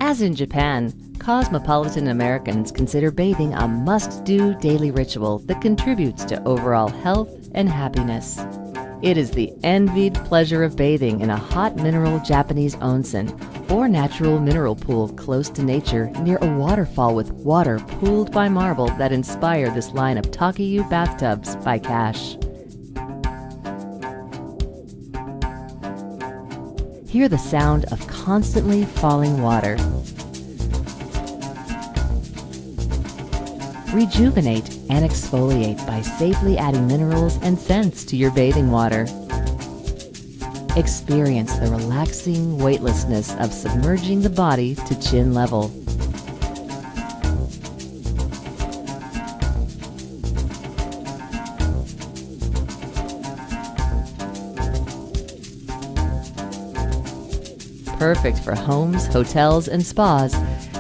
As in Japan, cosmopolitan Americans consider bathing a must-do daily ritual that contributes to overall health and happiness. It is the envied pleasure of bathing in a hot mineral Japanese onsen or natural mineral pool close to nature near a waterfall with water pooled by marble that inspire this line of Takiyu bathtubs by Cash. Hear the sound of constantly falling water. Rejuvenate and exfoliate by safely adding minerals and scents to your bathing water. Experience the relaxing weightlessness of submerging the body to chin level. Perfect for homes, hotels, and spas,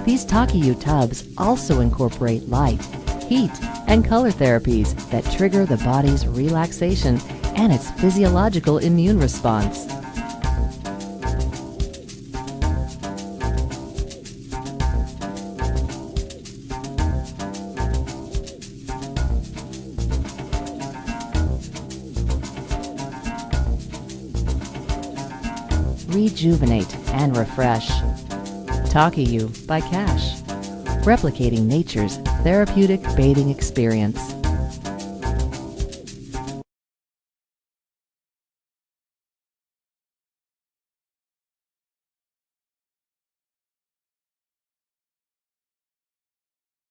these Takiyu tubs also incorporate light, heat, and color therapies that trigger the body's relaxation and its physiological immune response. Rejuvenate and refresh. Takiyu by Cash, replicating nature's therapeutic bathing experience.